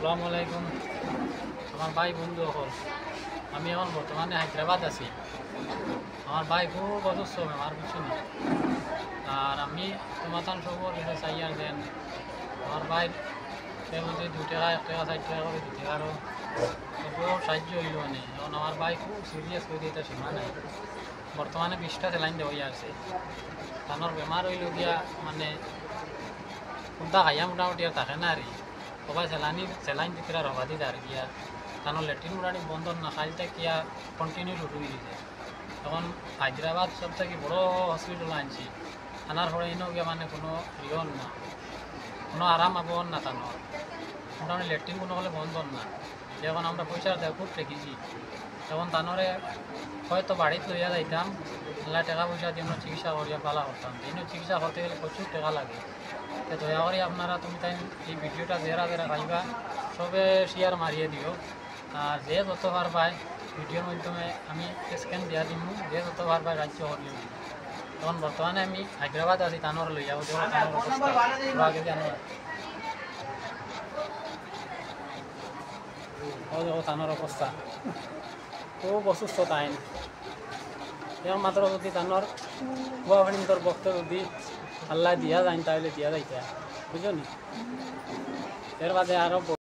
আসসালামু আলাইকুম আমার ভাই বন্ধু হল। আমি এখন বর্তমানে হায়দ্রাবাদ আছি। আমার ভাই খুব অসুস্থ, আমার কিছু নেই। আর আমি সমাধান সবর কিছু চাই আর দেন আমার ভাই সে যদি 2 টাকা 1 টাকা 4 টাকা করে দিতে পারো খুব সাহায্য হইল। মানে এখন আমার ভাই খুব সিরিয়াস হয়ে দিতে সীমা নাই। বর্তমানে 20টা স্যালাইন দেওয়া আছে। তানোর বেমার হইল গিয়া মানে কোনটা খাইয়া মোটামুটি আর থাকে না আর সবাই স্যালাইন দিতে আর হবা দিতে আর গিয়া তানোর ল্যাট্রিন মোটামুটি বন্ধ না খাইতে গিয়া কন্টিনিউ শুরু হয়ে দিতে। তখন হায়দ্রাবাদ সব থেকে বড় হসপিটাল আনছি, আনার পরে এনেও গিয়া মানে কোনো ইয়ন না, কোনো আরাম আবহন না। তানোর মোটামুটি ল্যাট্রিন কোনো হলে বন্ধ না। যখন আমরা পয়সা দেয় খুব ঠেকেছি, তখন তানোরে হয়তো বাড়িতে লইয়া যাইতাম, আল্লাহ টাকা পয়সা দিয়ে আমরা চিকিৎসা করিয়া পালা করতাম। কিন্তু চিকিৎসা করতে গেলে প্রচুর টাকা লাগে। তো দয়া করে আপনারা তুমি তাই এই ভিডিওটা যারা যারা পাইবা সবে শেয়ার মারিয়ে দিও। আর যে যতবার পায় ভিডিওর মাধ্যমে আমি স্ক্যান দিয়া দিম, যে যতবার পায় রাজ্য করিও। তখন বর্তমানে আমি হায়দ্রাবাদ আছি, তানোর লই যাবো তানোর অবস্থা খুব অসুস্থ। তাই এখন মাত্র যদি তানোর গুয়াহাটির তোর বক্ত যদি আল্লাহ দিয়া যায় তাহলে দিয়া যাইতে বুঝলি। এর বাদে আরো